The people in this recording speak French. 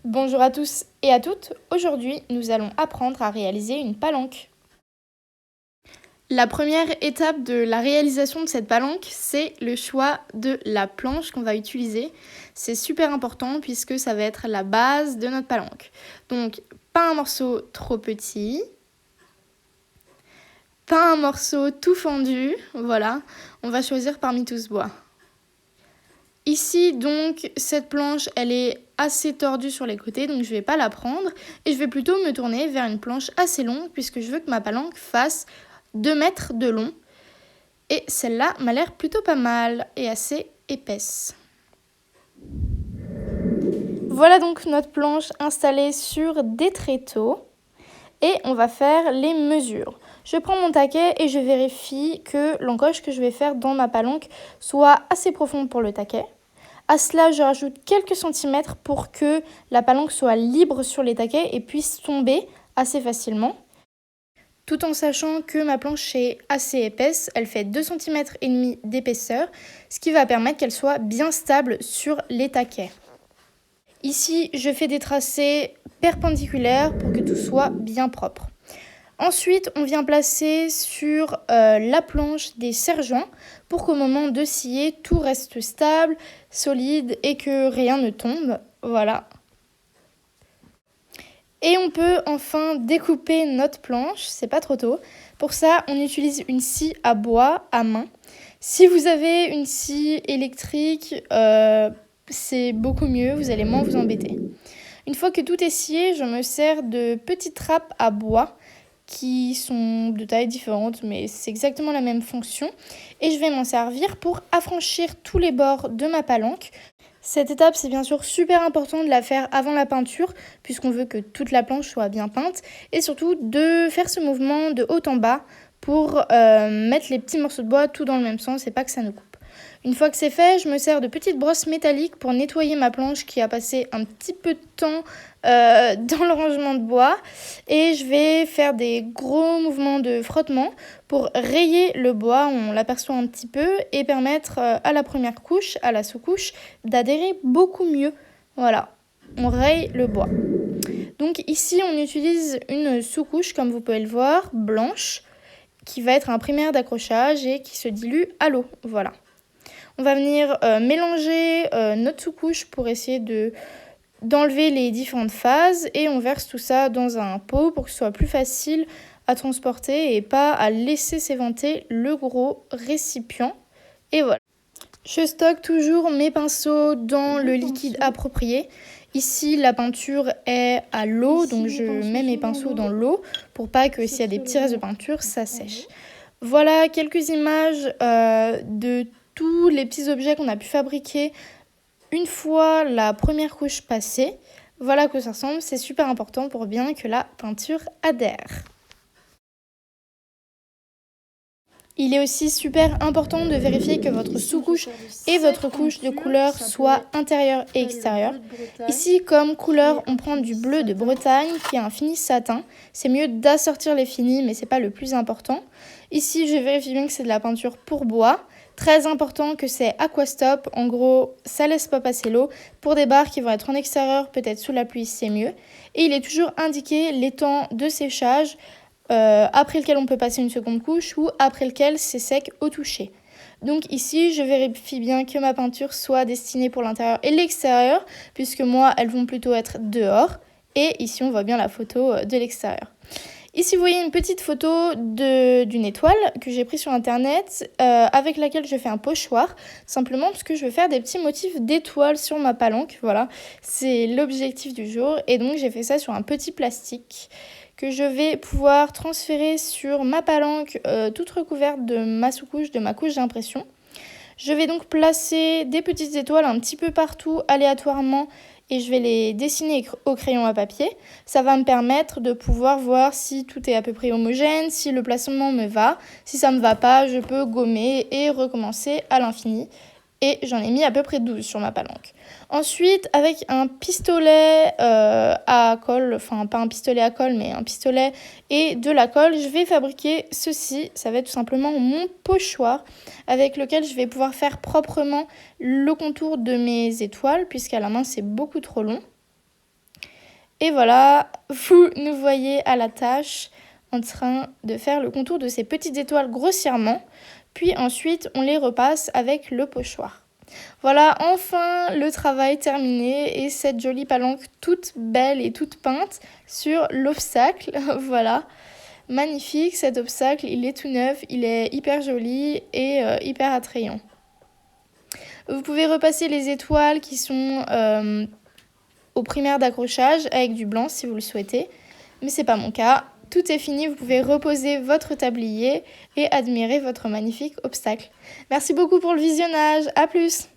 Bonjour à tous et à toutes, aujourd'hui nous allons apprendre à réaliser une palanque. La première étape de la réalisation de cette palanque, c'est le choix de la planche qu'on va utiliser. C'est super important puisque ça va être la base de notre palanque. Donc pas un morceau trop petit, pas un morceau tout fendu, voilà, on va choisir parmi tout ce bois. Ici, donc, cette planche, elle est assez tordue sur les côtés, donc je ne vais pas la prendre. Et je vais plutôt me tourner vers une planche assez longue, puisque je veux que ma palanque fasse 2 mètres de long. Et celle-là m'a l'air plutôt pas mal et assez épaisse. Voilà donc notre planche installée sur des tréteaux. Et on va faire les mesures. Je prends mon taquet et je vérifie que l'encoche que je vais faire dans ma palanque soit assez profonde pour le taquet. À cela, je rajoute quelques centimètres pour que la palanque soit libre sur les taquets et puisse tomber assez facilement. Tout en sachant que ma planche est assez épaisse, elle fait 2,5 cm d'épaisseur, ce qui va permettre qu'elle soit bien stable sur les taquets. Ici, je fais des tracés perpendiculaires pour que tout soit bien propre. Ensuite, on vient placer sur la planche des serre-joints pour qu'au moment de scier, tout reste stable, solide et que rien ne tombe. Voilà. Et on peut enfin découper notre planche, c'est pas trop tôt. Pour ça, on utilise une scie à bois à main. Si vous avez une scie électrique, c'est beaucoup mieux, vous allez moins vous embêter. Une fois que tout est scié, je me sers de petites trappes à bois qui sont de tailles différentes, mais c'est exactement la même fonction. Et je vais m'en servir pour affranchir tous les bords de ma palanque. Cette étape, c'est bien sûr super important de la faire avant la peinture, puisqu'on veut que toute la planche soit bien peinte, et surtout de faire ce mouvement de haut en bas pour mettre les petits morceaux de bois tout dans le même sens et pas que ça nous coupe. Une fois que c'est fait, je me sers de petites brosses métalliques pour nettoyer ma planche qui a passé un petit peu de temps dans le rangement de bois. Et je vais faire des gros mouvements de frottement pour rayer le bois, on l'aperçoit un petit peu, et permettre à la première couche, à la sous-couche, d'adhérer beaucoup mieux. Voilà, on raye le bois. Donc ici, on utilise une sous-couche, comme vous pouvez le voir, blanche, qui va être un primaire d'accrochage et qui se dilue à l'eau. Voilà. On va venir mélanger notre sous-couche pour essayer d'enlever les différentes phases et on verse tout ça dans un pot pour que ce soit plus facile à transporter et pas à laisser s'éventer le gros récipient. Et voilà. Je stocke toujours mes pinceaux dans le liquide approprié. Ici, la peinture est à l'eau, donc je mets mes pinceaux dans l'eau pour pas que s'il y a des petits restes de peinture, ça sèche. Voilà quelques images de tous les petits objets qu'on a pu fabriquer une fois la première couche passée. Voilà à quoi ça ressemble, c'est super important pour bien que la peinture adhère. Il est aussi super important de vérifier que votre sous-couche et votre couche de couleur soient intérieure et extérieure. Ici, comme couleur, on prend du bleu de Bretagne qui est un fini satin. C'est mieux d'assortir les finis, mais c'est pas le plus important. Ici, je vérifie bien que c'est de la peinture pour bois. Très important que c'est Aquastop, en gros ça laisse pas passer l'eau. Pour des barres qui vont être en extérieur, peut-être sous la pluie, c'est mieux. Et il est toujours indiqué les temps de séchage après lequel on peut passer une seconde couche ou après lequel c'est sec au toucher. Donc ici je vérifie bien que ma peinture soit destinée pour l'intérieur et l'extérieur puisque moi elles vont plutôt être dehors et ici on voit bien la photo de l'extérieur. Ici, vous voyez une petite photo d'une étoile que j'ai prise sur internet avec laquelle je fais un pochoir, simplement parce que je veux faire des petits motifs d'étoiles sur ma palanque. Voilà, c'est l'objectif du jour. Et donc, j'ai fait ça sur un petit plastique que je vais pouvoir transférer sur ma palanque toute recouverte de ma sous-couche, de ma couche d'impression. Je vais donc placer des petites étoiles un petit peu partout aléatoirement et je vais les dessiner au crayon à papier. Ça va me permettre de pouvoir voir si tout est à peu près homogène, si le placement me va. Si ça ne me va pas, je peux gommer et recommencer à l'infini. Et j'en ai mis à peu près 12 sur ma palanque. Ensuite, avec un pistolet à colle, enfin pas un pistolet à colle, mais un pistolet et de la colle, je vais fabriquer ceci. Ça va être tout simplement mon pochoir avec lequel je vais pouvoir faire proprement le contour de mes étoiles, puisqu'à la main c'est beaucoup trop long. Et voilà, vous nous voyez à la tâche en train de faire le contour de ces petites étoiles grossièrement. Puis ensuite, on les repasse avec le pochoir. Voilà, enfin le travail terminé et cette jolie palanque toute belle et toute peinte sur l'obstacle. Voilà, magnifique cet obstacle, il est tout neuf, il est hyper joli et hyper attrayant. Vous pouvez repasser les étoiles qui sont au primaire d'accrochage avec du blanc si vous le souhaitez, mais c'est pas mon cas. Tout est fini, vous pouvez reposer votre tablier et admirer votre magnifique obstacle. Merci beaucoup pour le visionnage, à plus!